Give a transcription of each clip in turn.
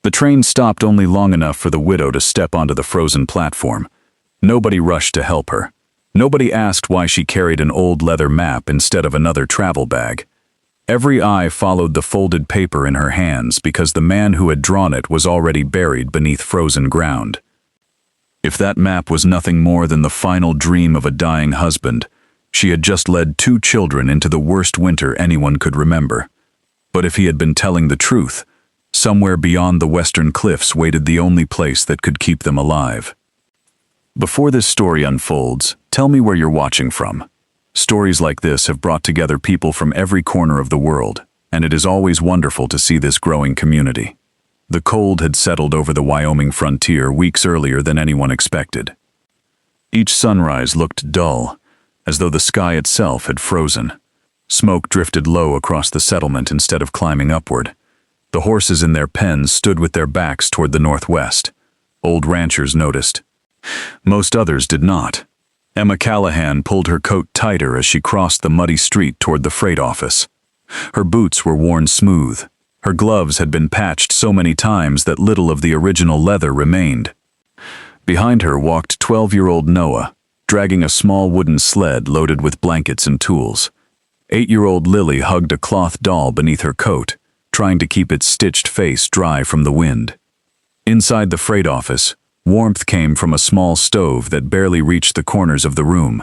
The train stopped only long enough for the widow to step onto the frozen platform. Nobody rushed to help her. Nobody asked why she carried an old leather map instead of another travel bag. Every eye followed the folded paper in her hands because the man who had drawn it was already buried beneath frozen ground. If that map was nothing more than the final dream of a dying husband, she had just led 2 children into the worst winter anyone could remember. But if he had been telling the truth, somewhere beyond the western cliffs waited the only place that could keep them alive. Before this story unfolds, tell me where you're watching from. Stories like this have brought together people from every corner of the world, and it is always wonderful to see this growing community. The cold had settled over the Wyoming frontier weeks earlier than anyone expected. Each sunrise looked dull, as though the sky itself had frozen. Smoke drifted low across the settlement instead of climbing upward. The horses in their pens stood with their backs toward the northwest. Old ranchers noticed. Most others did not. Emma Callahan pulled her coat tighter as she crossed the muddy street toward the freight office. Her boots were worn smooth. Her gloves had been patched so many times that little of the original leather remained. Behind her walked 12-year-old Noah, dragging a small wooden sled loaded with blankets and tools. 8-year-old Lily hugged a cloth doll beneath her coat, trying to keep its stitched face dry from the wind. Inside the freight office, warmth came from a small stove that barely reached the corners of the room.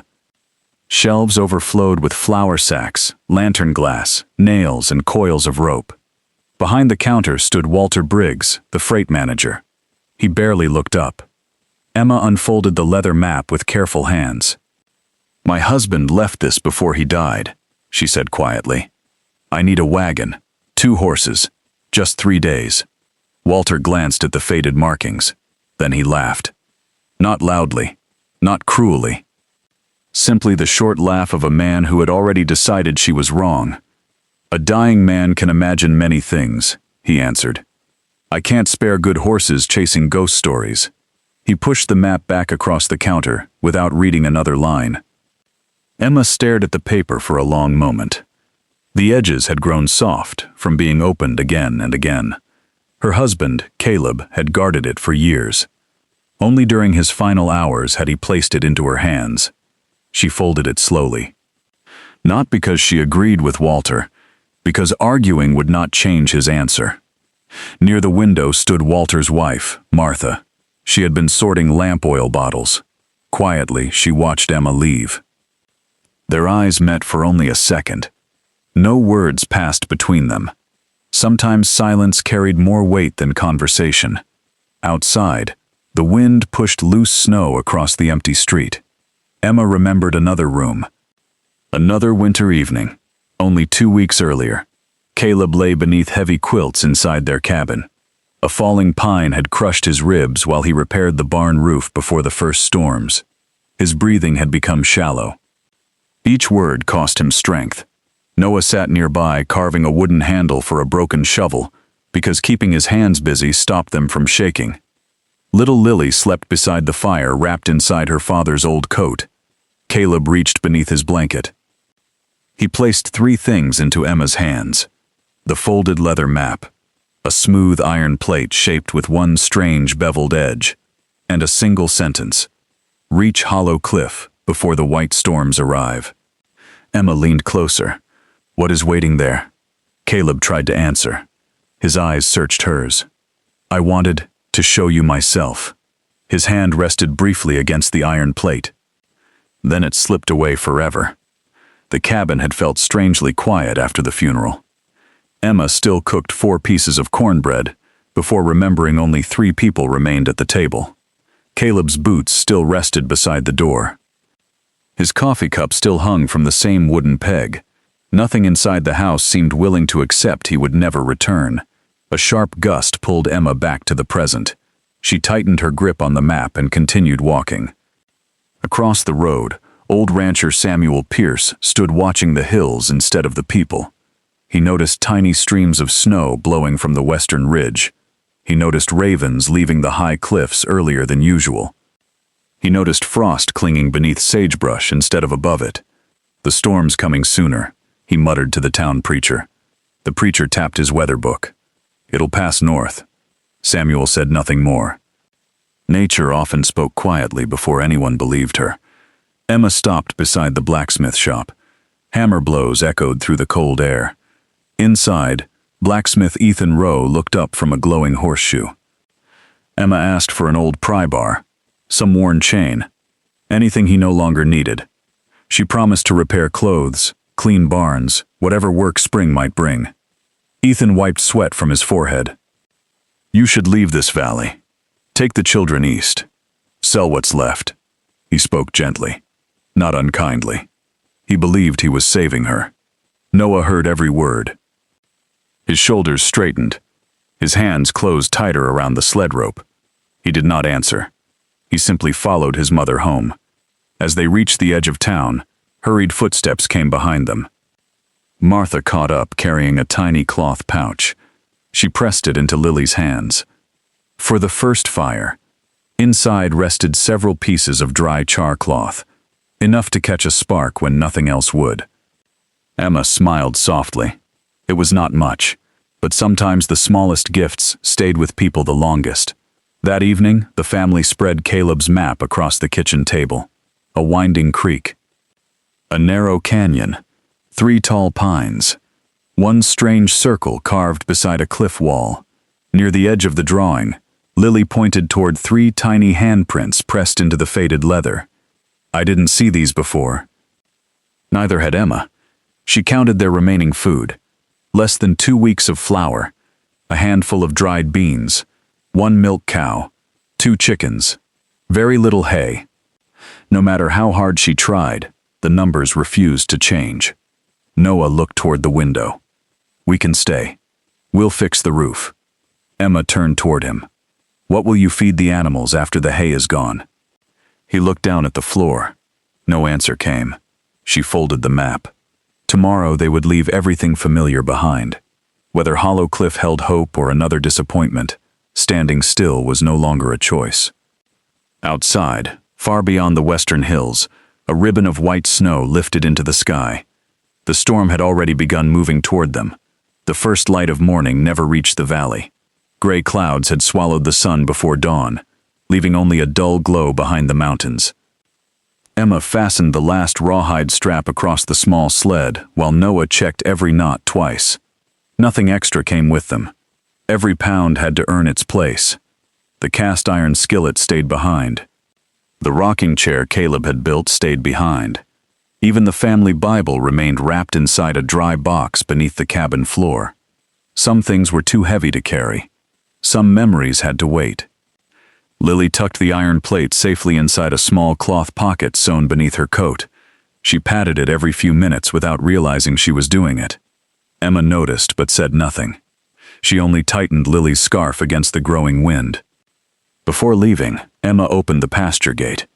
Shelves overflowed with flour sacks, lantern glass, nails, and coils of rope. Behind the counter stood Walter Briggs, the freight manager. He barely looked up. Emma unfolded the leather map with careful hands. "My husband left this before he died," she said quietly. "I need a wagon, 2 horses, just 3 days." Walter glanced at the faded markings. Then he laughed. Not loudly, not cruelly. Simply the short laugh of a man who had already decided she was wrong. "A dying man can imagine many things," he answered. "I can't spare good horses chasing ghost stories." He pushed the map back across the counter without reading another line. Emma stared at the paper for a long moment. The edges had grown soft from being opened again and again. Her husband, Caleb, had guarded it for years. Only during his final hours had he placed it into her hands. She folded it slowly. Not because she agreed with Walter, because arguing would not change his answer. Near the window stood Walter's wife, Martha. She had been sorting lamp oil bottles. Quietly, she watched Emma leave. Their eyes met for only a second. No words passed between them. Sometimes silence carried more weight than conversation. Outside, the wind pushed loose snow across the empty street. Emma remembered another room. Another winter evening. Only 2 weeks earlier, Caleb lay beneath heavy quilts inside their cabin. A falling pine had crushed his ribs while he repaired the barn roof before the first storms. His breathing had become shallow. Each word cost him strength. Noah sat nearby, carving a wooden handle for a broken shovel, because keeping his hands busy stopped them from shaking. Little Lily slept beside the fire, wrapped inside her father's old coat. Caleb reached beneath his blanket. He placed 3 things into Emma's hands: the folded leather map, a smooth iron plate shaped with one strange beveled edge, and a single sentence: "Reach Hollow Cliff before the white storms arrive." Emma leaned closer. "What is waiting there?" Caleb tried to answer. His eyes searched hers. "I wanted to show you myself." His hand rested briefly against the iron plate. Then it slipped away forever. The cabin had felt strangely quiet after the funeral. Emma still cooked 4 pieces of cornbread before remembering only 3 people remained at the table. Caleb's boots still rested beside the door. His coffee cup still hung from the same wooden peg. Nothing inside the house seemed willing to accept he would never return. A sharp gust pulled Emma back to the present. She tightened her grip on the map and continued walking. Across the road, old rancher Samuel Pierce stood watching the hills instead of the people. He noticed tiny streams of snow blowing from the western ridge. He noticed ravens leaving the high cliffs earlier than usual. He noticed frost clinging beneath sagebrush instead of above it. "The storm's coming sooner," he muttered to the town preacher. The preacher tapped his weather book. "It'll pass north. Samuel said nothing more. Nature often spoke quietly before anyone believed her. Emma stopped beside the blacksmith shop. Hammer blows echoed through the cold air. Inside, blacksmith Ethan Rowe looked up from a glowing horseshoe. Emma asked for an old pry bar, some worn chain, anything he no longer needed. She promised to repair clothes, clean barns, whatever work spring might bring. Ethan wiped sweat from his forehead. "You should leave this valley. Take the children east. Sell what's left." He spoke gently, not unkindly. He believed he was saving her. Noah heard every word. His shoulders straightened. His hands closed tighter around the sled rope. He did not answer. He simply followed his mother home. As they reached the edge of town, hurried footsteps came behind them. Martha caught up, carrying a tiny cloth pouch. She pressed it into Lily's hands. For the first fire, inside rested several pieces of dry char cloth, enough to catch a spark when nothing else would. Emma smiled softly. It was not much, but sometimes the smallest gifts stayed with people the longest. That evening, the family spread Caleb's map across the kitchen table. A winding creek, a narrow canyon, 3 tall pines, one strange circle carved beside a cliff wall. Near the edge of the drawing, Lily pointed toward 3 tiny handprints pressed into the faded leather. "I didn't see these before." Neither had Emma. She counted their remaining food. Less than 2 weeks of flour, a handful of dried beans, 1 milk cow, 2 chickens, very little hay. No matter how hard she tried, the numbers refused to change. Noah looked toward the window. "We can stay. We'll fix the roof." Emma turned toward him. "What will you feed the animals after the hay is gone?" He looked down at the floor. No answer came. She folded the map. Tomorrow they would leave everything familiar behind. Whether Hollow Cliff held hope or another disappointment, standing still was no longer a choice. Outside, far beyond the western hills, a ribbon of white snow lifted into the sky. The storm had already begun moving toward them. The first light of morning never reached the valley. Gray clouds had swallowed the sun before dawn, leaving only a dull glow behind the mountains. Emma fastened the last rawhide strap across the small sled while Noah checked every knot twice. Nothing extra came with them. Every pound had to earn its place. The cast iron skillet stayed behind. The rocking chair Caleb had built stayed behind. Even the family Bible remained wrapped inside a dry box beneath the cabin floor. Some things were too heavy to carry. Some memories had to wait. Lily tucked the iron plate safely inside a small cloth pocket sewn beneath her coat. She patted it every few minutes without realizing she was doing it. Emma noticed but said nothing. She only tightened Lily's scarf against the growing wind. Before leaving, Emma opened the pasture gate.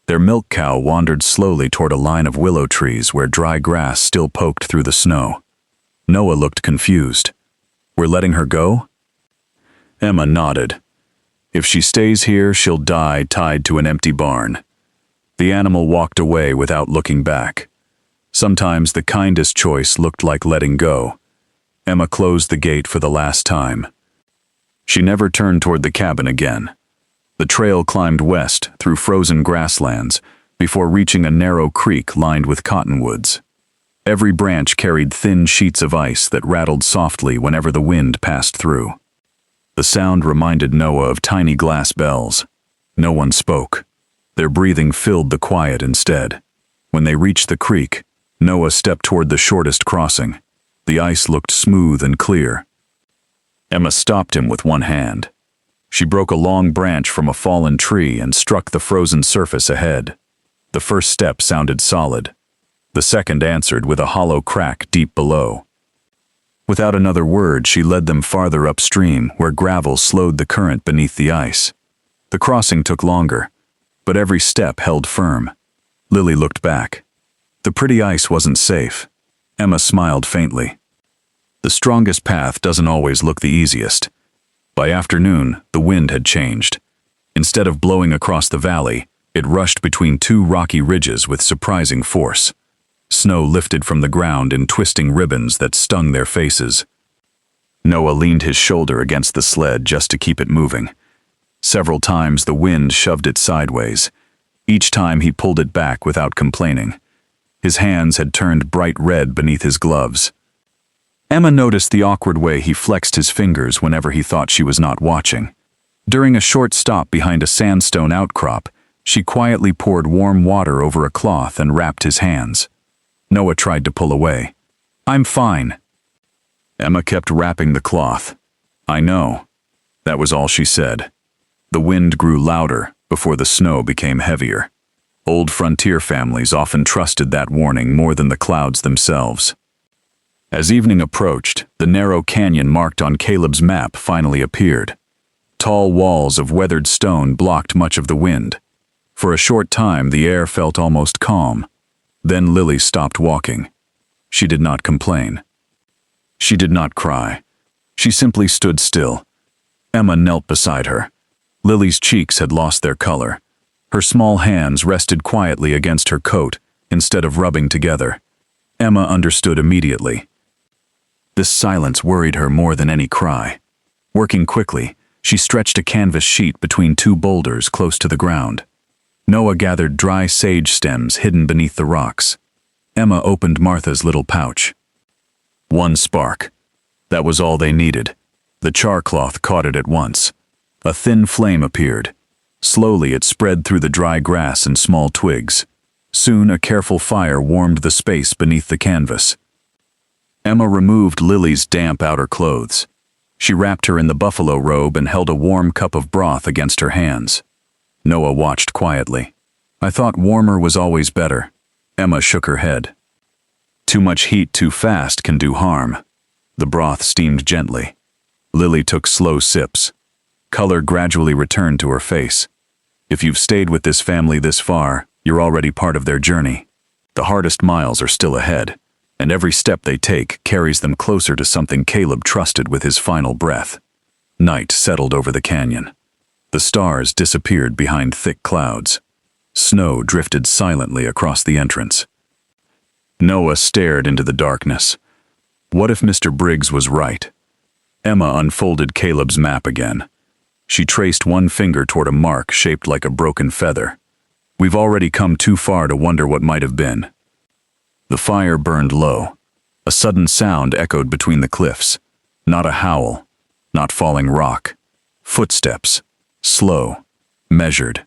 Their milk cow wandered slowly toward a line of willow trees where dry grass still poked through the snow. Noah looked confused. "We're letting her go?" Emma nodded. "If she stays here, she'll die tied to an empty barn." The animal walked away without looking back. Sometimes the kindest choice looked like letting go. Emma closed the gate for the last time. She never turned toward the cabin again. The trail climbed west through frozen grasslands before reaching a narrow creek lined with cottonwoods. Every branch carried thin sheets of ice that rattled softly whenever the wind passed through. The sound reminded Noah of tiny glass bells. No one spoke. Their breathing filled the quiet instead. When they reached the creek, Noah stepped toward the shortest crossing. The ice looked smooth and clear. Emma stopped him with one hand. She broke a long branch from a fallen tree and struck the frozen surface ahead. The first step sounded solid. The second answered with a hollow crack deep below. Without another word, she led them farther upstream where gravel slowed the current beneath the ice. The crossing took longer, but every step held firm. Lily looked back. The pretty ice wasn't safe. Emma smiled faintly. The strongest path doesn't always look the easiest. By afternoon, the wind had changed. Instead of blowing across the valley, it rushed between 2 rocky ridges with surprising force. Snow lifted from the ground in twisting ribbons that stung their faces. Noah leaned his shoulder against the sled just to keep it moving. Several times the wind shoved it sideways. Each time he pulled it back without complaining. His hands had turned bright red beneath his gloves. Emma noticed the awkward way he flexed his fingers whenever he thought she was not watching. During a short stop behind a sandstone outcrop, she quietly poured warm water over a cloth and wrapped his hands. Noah tried to pull away. "I'm fine." Emma kept wrapping the cloth. "I know." That was all she said. The wind grew louder before the snow became heavier. Old frontier families often trusted that warning more than the clouds themselves. As evening approached, the narrow canyon marked on Caleb's map finally appeared. Tall walls of weathered stone blocked much of the wind. For a short time, the air felt almost calm. Then Lily stopped walking. She did not complain. She did not cry. She simply stood still. Emma knelt beside her. Lily's cheeks had lost their color. Her small hands rested quietly against her coat instead of rubbing together. Emma understood immediately. This silence worried her more than any cry. Working quickly, she stretched a canvas sheet between two boulders close to the ground. Noah gathered dry sage stems hidden beneath the rocks. Emma opened Martha's little pouch. One spark. That was all they needed. The char cloth caught it at once. A thin flame appeared. Slowly it spread through the dry grass and small twigs. Soon a careful fire warmed the space beneath the canvas. Emma removed Lily's damp outer clothes. She wrapped her in the buffalo robe and held a warm cup of broth against her hands. Noah watched quietly. "I thought warmer was always better." Emma shook her head. "Too much heat too fast can do harm." The broth steamed gently. Lily took slow sips. Color gradually returned to her face. "If you've stayed with this family this far, you're already part of their journey. The hardest miles are still ahead, and every step they take carries them closer to something Caleb trusted with his final breath." Night settled over the canyon. The stars disappeared behind thick clouds. Snow drifted silently across the entrance. Noah stared into the darkness. What if Mr. Briggs was right? Emma unfolded Caleb's map again. She traced one finger toward a mark shaped like a broken feather. "We've already come too far to wonder what might have been." The fire burned low. A sudden sound echoed between the cliffs. Not a howl, not falling rock. Footsteps. Slow. Measured.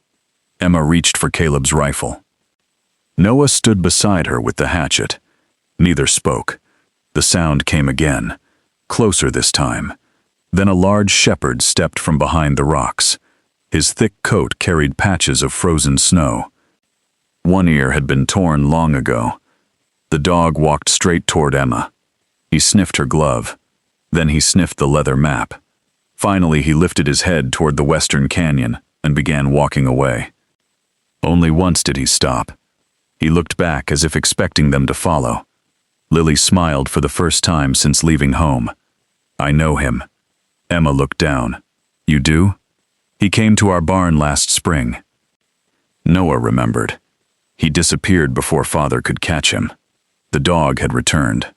Emma reached for Caleb's rifle. Noah stood beside her with the hatchet. Neither spoke. The sound came again. Closer this time. Then a large shepherd stepped from behind the rocks. His thick coat carried patches of frozen snow. One ear had been torn long ago. The dog walked straight toward Emma. He sniffed her glove. Then he sniffed the leather map. Finally, he lifted his head toward the western canyon and began walking away. Only once did he stop. He looked back as if expecting them to follow. Lily smiled for the first time since leaving home. "I know him." Emma looked down. "You do?" "He came to our barn last spring." Noah remembered. He disappeared before Father could catch him. The dog had returned.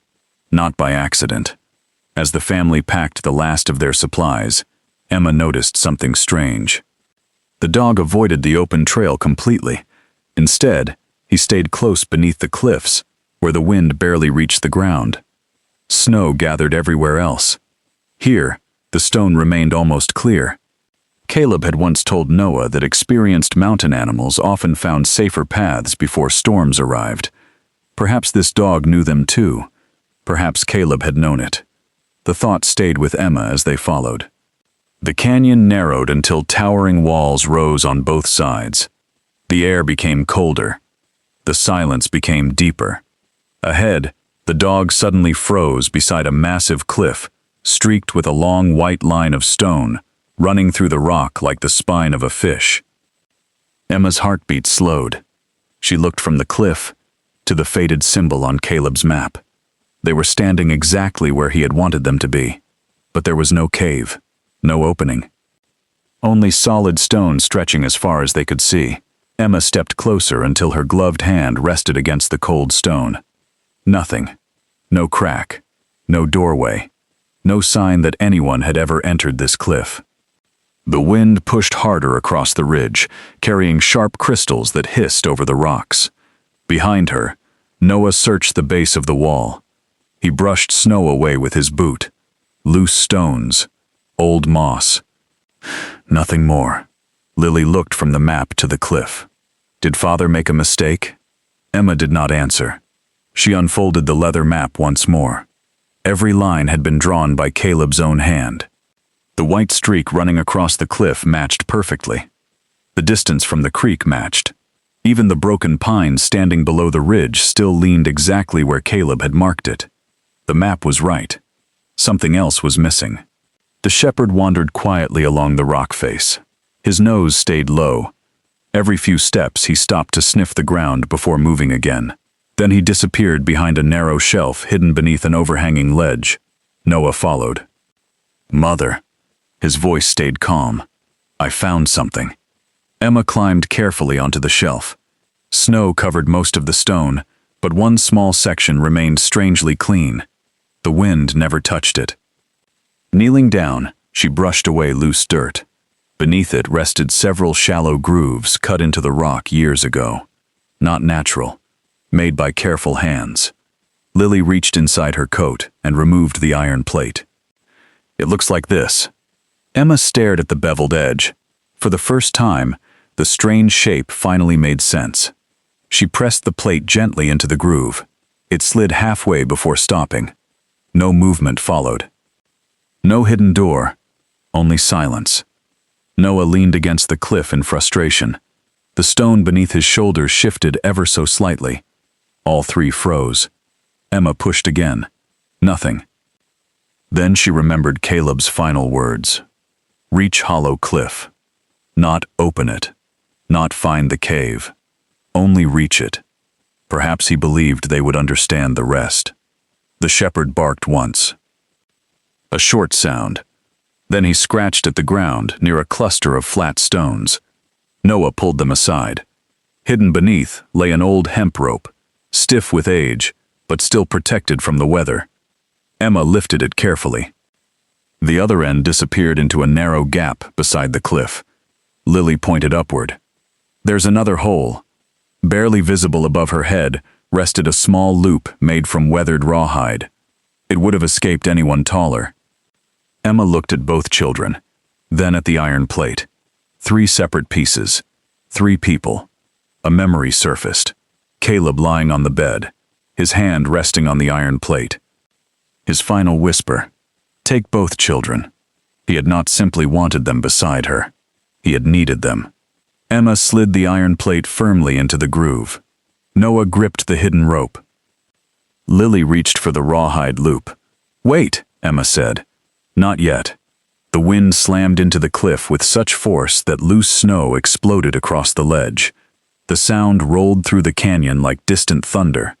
Not by accident. As the family packed the last of their supplies, Emma noticed something strange. The dog avoided the open trail completely. Instead, he stayed close beneath the cliffs, where the wind barely reached the ground. Snow gathered everywhere else. Here, the stone remained almost clear. Caleb had once told Noah that experienced mountain animals often found safer paths before storms arrived. Perhaps this dog knew them too. Perhaps Caleb had known it. The thought stayed with Emma as they followed. The canyon narrowed until towering walls rose on both sides. The air became colder. The silence became deeper. Ahead, the dog suddenly froze beside a massive cliff, streaked with a long white line of stone, running through the rock like the spine of a fish. Emma's heartbeat slowed. She looked from the cliff to the faded symbol on Caleb's map. They were standing exactly where he had wanted them to be, but there was no cave, no opening. Only solid stone stretching as far as they could see. Emma stepped closer until her gloved hand rested against the cold stone. Nothing. No crack. No doorway. No sign that anyone had ever entered this cliff. The wind pushed harder across the ridge, carrying sharp crystals that hissed over the rocks. Behind her, Noah searched the base of the wall. He brushed snow away with his boot. Loose stones, old moss. Nothing more. Lily looked from the map to the cliff. Did Father make a mistake? Emma did not answer. She unfolded the leather map once more. Every line had been drawn by Caleb's own hand. The white streak running across the cliff matched perfectly. The distance from the creek matched. Even the broken pines standing below the ridge still leaned exactly where Caleb had marked it. The map was right. Something else was missing. The shepherd wandered quietly along the rock face. His nose stayed low. Every few steps he stopped to sniff the ground before moving again. Then he disappeared behind a narrow shelf hidden beneath an overhanging ledge. Noah followed. "Mother." His voice stayed calm. "I found something." Emma climbed carefully onto the shelf. Snow covered most of the stone, but one small section remained strangely clean. The wind never touched it. Kneeling down, she brushed away loose dirt. Beneath it rested several shallow grooves cut into the rock years ago. Not natural, made by careful hands. Lily reached inside her coat and removed the iron plate. "It looks like this." Emma stared at the beveled edge. For the first time, the strange shape finally made sense. She pressed the plate gently into the groove. It slid halfway before stopping. No movement followed. No hidden door, only silence. Noah leaned against the cliff in frustration. The stone beneath his shoulders shifted ever so slightly. All three froze. Emma pushed again. Nothing. Then she remembered Caleb's final words. Reach hollow cliff. Not open it. Not find the cave. Only reach it. Perhaps he believed they would understand the rest. The shepherd barked once. A short sound. Then he scratched at the ground near a cluster of flat stones. Noah pulled them aside. Hidden beneath lay an old hemp rope, stiff with age, but still protected from the weather. Emma lifted it carefully. The other end disappeared into a narrow gap beside the cliff. Lily pointed upward. "There's another hole." Barely visible above her head rested a small loop made from weathered rawhide. It would have escaped anyone taller. Emma looked at both children, then at the iron plate. 3 separate pieces. 3 people. A memory surfaced. Caleb lying on the bed, his hand resting on the iron plate. His final whisper, "Take both children." He had not simply wanted them beside her. He had needed them. Emma slid the iron plate firmly into the groove. Noah gripped the hidden rope. Lily reached for the rawhide loop. "Wait," Emma said. "Not yet." The wind slammed into the cliff with such force that loose snow exploded across the ledge. The sound rolled through the canyon like distant thunder.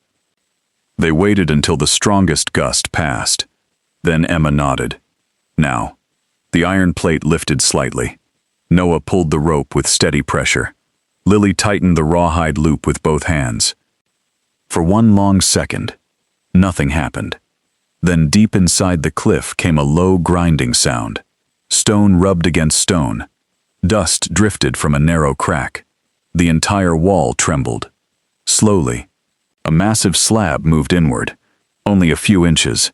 They waited until the strongest gust passed. Then Emma nodded. "Now." The iron plate lifted slightly. Noah pulled the rope with steady pressure. Lily tightened the rawhide loop with both hands. For one long second, nothing happened. Then deep inside the cliff came a low grinding sound. Stone rubbed against stone. Dust drifted from a narrow crack. The entire wall trembled. Slowly, a massive slab moved inward, only a few inches,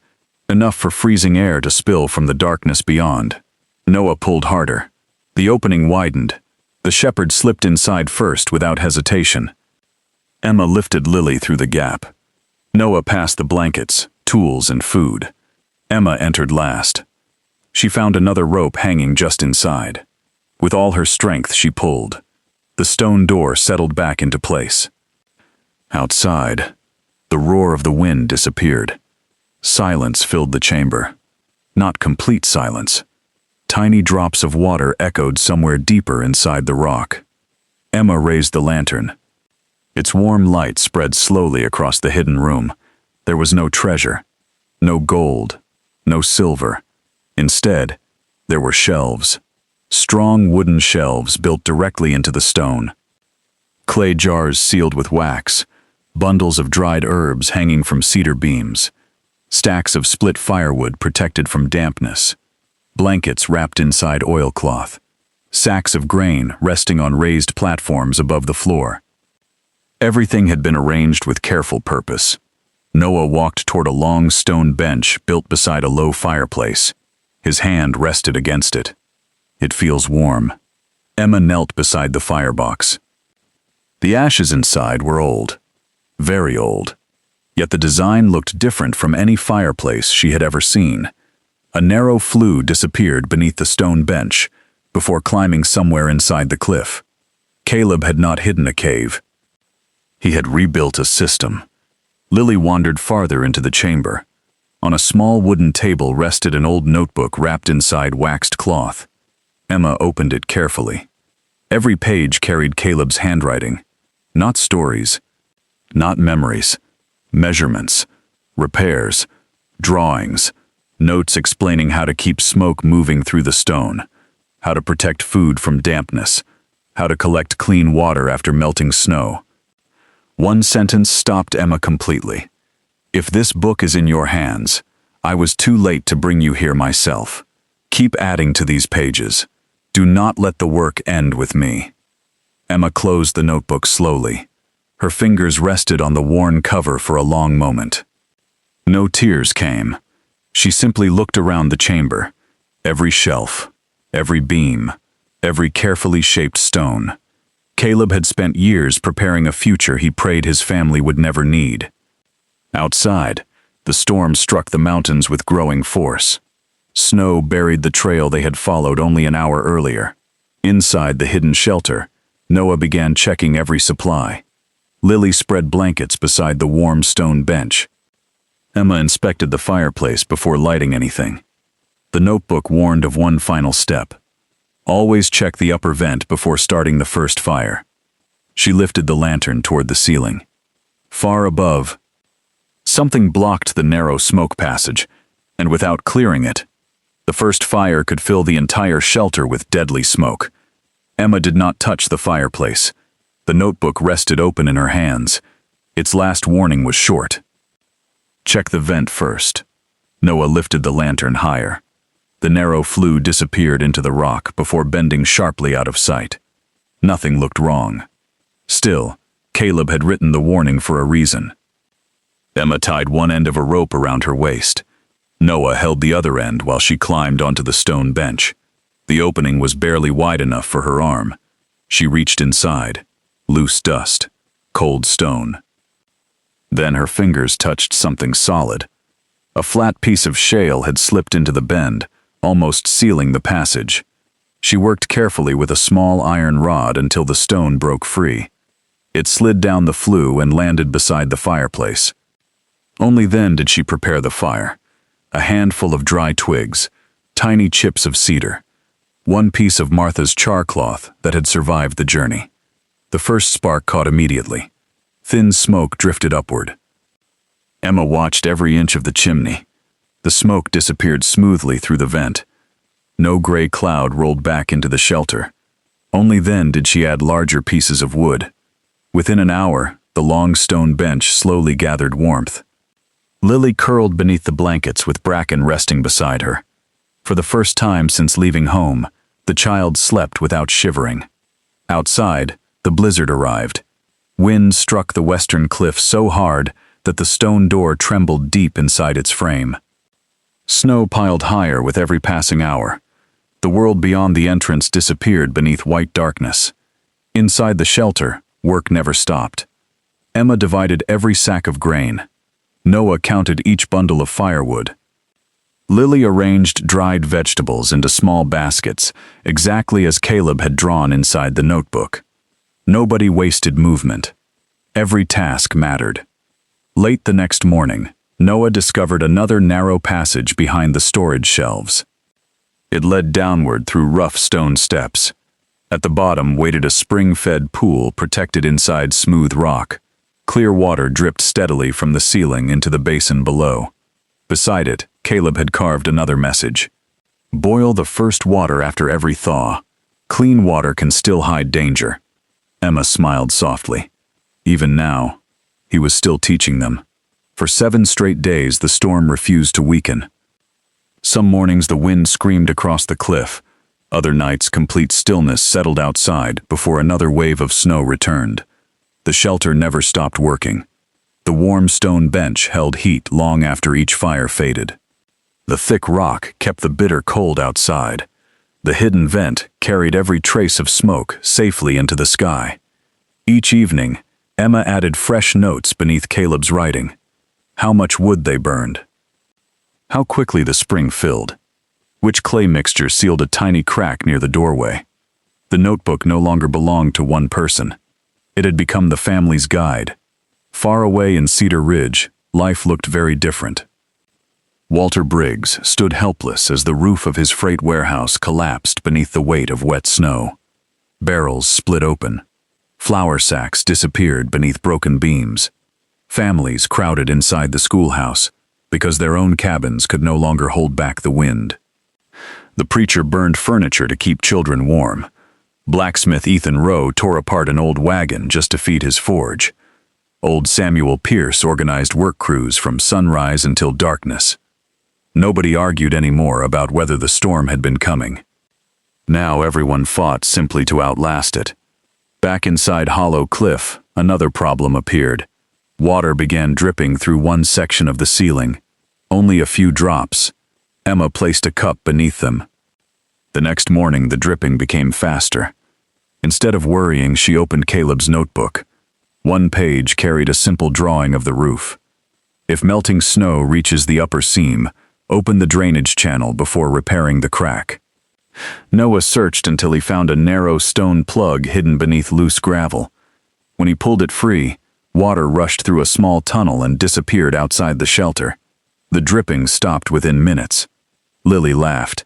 enough for freezing air to spill from the darkness beyond. Noah pulled harder. The opening widened. The shepherd slipped inside first without hesitation. Emma lifted Lily through the gap. Noah passed the blankets, tools, and food. Emma entered last. She found another rope hanging just inside. With all her strength, she pulled. The stone door settled back into place. Outside, the roar of the wind disappeared. Silence filled the chamber. Not complete silence. Tiny drops of water echoed somewhere deeper inside the rock. Emma raised the lantern. Its warm light spread slowly across the hidden room. There was no treasure, no gold, no silver. Instead, there were shelves. Strong wooden shelves built directly into the stone. Clay jars sealed with wax, bundles of dried herbs hanging from cedar beams. Stacks of split firewood protected from dampness. Blankets wrapped inside oilcloth. Sacks of grain resting on raised platforms above the floor. Everything had been arranged with careful purpose. Noah walked toward a long stone bench built beside a low fireplace. His hand rested against it. It feels warm. Emma knelt beside the firebox. The ashes inside were old. Very old. Yet the design looked different from any fireplace she had ever seen. A narrow flue disappeared beneath the stone bench before climbing somewhere inside the cliff. Caleb had not hidden a cave. He had rebuilt a system. Lily wandered farther into the chamber. On a small wooden table rested an old notebook wrapped inside waxed cloth. Emma opened it carefully. Every page carried Caleb's handwriting. Not stories. Not memories. Measurements. Repairs. Drawings. Notes explaining how to keep smoke moving through the stone. How to protect food from dampness. How to collect clean water after melting snow. One sentence stopped Emma completely. If this book is in your hands, I was too late to bring you here myself. Keep adding to these pages. Do not let the work end with me. Emma closed the notebook slowly. Her fingers rested on the worn cover for a long moment. No tears came. She simply looked around the chamber. Every shelf, every beam, every carefully shaped stone. Caleb had spent years preparing a future he prayed his family would never need. Outside, the storm struck the mountains with growing force. Snow buried the trail they had followed only an hour earlier. Inside the hidden shelter, Noah began checking every supply. Lily spread blankets beside the warm stone bench. Emma inspected the fireplace before lighting anything. The notebook warned of one final step. Always check the upper vent before starting the first fire. She lifted the lantern toward the ceiling. Far above, something blocked the narrow smoke passage, and without clearing it, the first fire could fill the entire shelter with deadly smoke. Emma did not touch the fireplace. The notebook rested open in her hands. Its last warning was short. Check the vent first. Noah lifted the lantern higher. The narrow flue disappeared into the rock before bending sharply out of sight. Nothing looked wrong. Still, Caleb had written the warning for a reason. Emma tied one end of a rope around her waist. Noah held the other end while she climbed onto the stone bench. The opening was barely wide enough for her arm. She reached inside. Loose dust. Cold stone. Then her fingers touched something solid. A flat piece of shale had slipped into the bend, almost sealing the passage. She worked carefully with a small iron rod until the stone broke free. It slid down the flue and landed beside the fireplace. Only then did she prepare the fire. A handful of dry twigs, tiny chips of cedar, one piece of Martha's char cloth that had survived the journey. The first spark caught immediately. Thin smoke drifted upward. Emma watched every inch of the chimney. The smoke disappeared smoothly through the vent. No gray cloud rolled back into the shelter. Only then did she add larger pieces of wood. Within an hour, the long stone bench slowly gathered warmth. Lily curled beneath the blankets with Bracken resting beside her. For the first time since leaving home, the child slept without shivering. Outside, the blizzard arrived. Wind struck the western cliff so hard that the stone door trembled deep inside its frame. Snow piled higher with every passing hour. The world beyond the entrance disappeared beneath white darkness. Inside the shelter, work never stopped. Emma divided every sack of grain. Noah counted each bundle of firewood. Lily arranged dried vegetables into small baskets, exactly as Caleb had drawn inside the notebook. Nobody wasted movement. Every task mattered. Late the next morning, Noah discovered another narrow passage behind the storage shelves. It led downward through rough stone steps. At the bottom waited a spring-fed pool protected inside smooth rock. Clear water dripped steadily from the ceiling into the basin below. Beside it, Caleb had carved another message. Boil the first water after every thaw. Clean water can still hide danger. Emma smiled softly. Even now, he was still teaching them. For 7 straight days, the storm refused to weaken. Some mornings the wind screamed across the cliff. Other nights, complete stillness settled outside before another wave of snow returned. The shelter never stopped working. The warm stone bench held heat long after each fire faded. The thick rock kept the bitter cold outside. The hidden vent carried every trace of smoke safely into the sky. Each evening, Emma added fresh notes beneath Caleb's writing. How much wood they burned. How quickly the spring filled. Which clay mixture sealed a tiny crack near the doorway. The notebook no longer belonged to one person. It had become the family's guide. Far away in Cedar Ridge, life looked very different. Walter Briggs stood helpless as the roof of his freight warehouse collapsed beneath the weight of wet snow. Barrels split open. Flour sacks disappeared beneath broken beams. Families crowded inside the schoolhouse because their own cabins could no longer hold back the wind. The preacher burned furniture to keep children warm. Blacksmith Ethan Rowe tore apart an old wagon just to feed his forge. Old Samuel Pierce organized work crews from sunrise until darkness. Nobody argued anymore about whether the storm had been coming. Now everyone fought simply to outlast it. Back inside Hollow Cliff, another problem appeared. Water began dripping through one section of the ceiling. Only a few drops. Emma placed a cup beneath them. The next morning, the dripping became faster. Instead of worrying, she opened Caleb's notebook. One page carried a simple drawing of the roof. If melting snow reaches the upper seam, open the drainage channel before repairing the crack. Noah searched until he found a narrow stone plug hidden beneath loose gravel. When he pulled it free, water rushed through a small tunnel and disappeared outside the shelter. The dripping stopped within minutes. Lily laughed.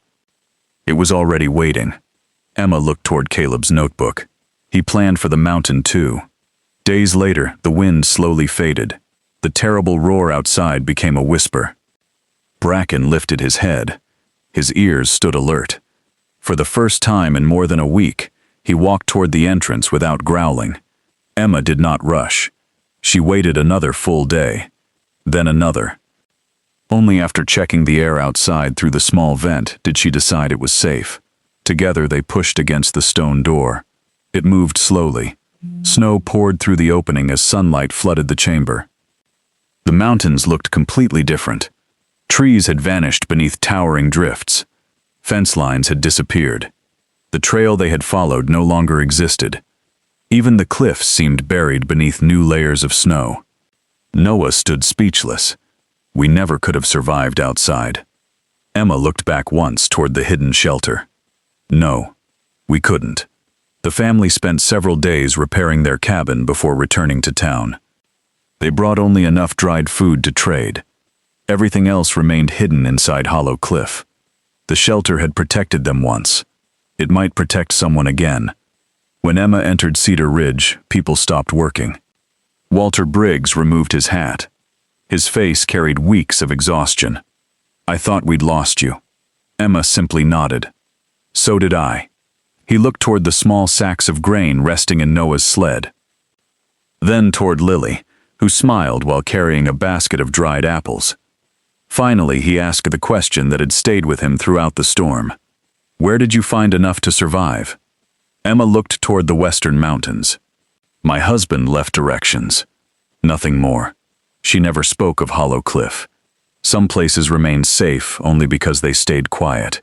It was already waiting. Emma looked toward Caleb's notebook. He planned for the mountain too. Days later, the wind slowly faded. The terrible roar outside became a whisper. Bracken lifted his head. His ears stood alert. For the first time in more than a week, he walked toward the entrance without growling. Emma did not rush. She waited another full day. Then another. Only after checking the air outside through the small vent did she decide it was safe. Together they pushed against the stone door. It moved slowly. Snow poured through the opening as sunlight flooded the chamber. The mountains looked completely different. Trees had vanished beneath towering drifts. Fence lines had disappeared. The trail they had followed no longer existed. Even the cliffs seemed buried beneath new layers of snow. Noah stood speechless. We never could have survived outside. Emma looked back once toward the hidden shelter. No, we couldn't. The family spent several days repairing their cabin before returning to town. They brought only enough dried food to trade. Everything else remained hidden inside Hollow Cliff. The shelter had protected them once. It might protect someone again. When Emma entered Cedar Ridge, people stopped working. Walter Briggs removed his hat. His face carried weeks of exhaustion. I thought we'd lost you. Emma simply nodded. So did I. He looked toward the small sacks of grain resting in Noah's sled. Then toward Lily, who smiled while carrying a basket of dried apples. Finally, he asked the question that had stayed with him throughout the storm. Where did you find enough to survive? Emma looked toward the western mountains. My husband left directions. Nothing more. She never spoke of Hollow Cliff. Some places remained safe only because they stayed quiet.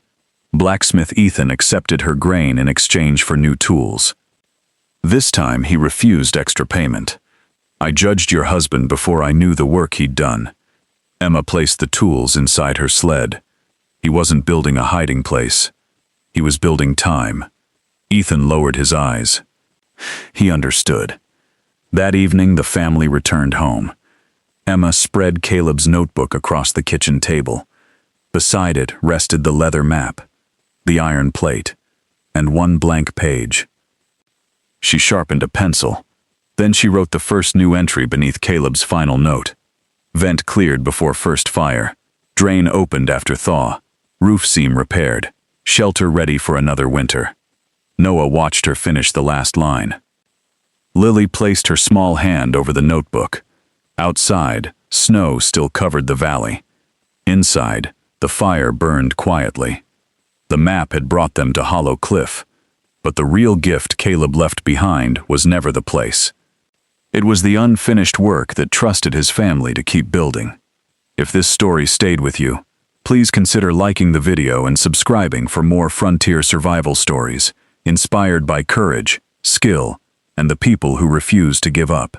Blacksmith Ethan accepted her grain in exchange for new tools. This time he refused extra payment. I judged your husband before I knew the work he'd done. Emma placed the tools inside her sled. He wasn't building a hiding place. He was building time. Ethan lowered his eyes. He understood. That evening, the family returned home. Emma spread Caleb's notebook across the kitchen table. Beside it rested the leather map, the iron plate, and one blank page. She sharpened a pencil. Then she wrote the first new entry beneath Caleb's final note. Vent cleared before first fire. Drain opened after thaw. Roof seam repaired. Shelter ready for another winter. Noah watched her finish the last line. Lily placed her small hand over the notebook. Outside, Snow still covered the valley. Inside, the fire burned quietly. The map had brought them to Hollow Cliff, but the real gift Caleb left behind was never the place. It was the unfinished work that trusted his family to keep building. If this story stayed with you, please consider liking the video and subscribing for more frontier survival stories, inspired by courage, skill, and the people who refuse to give up.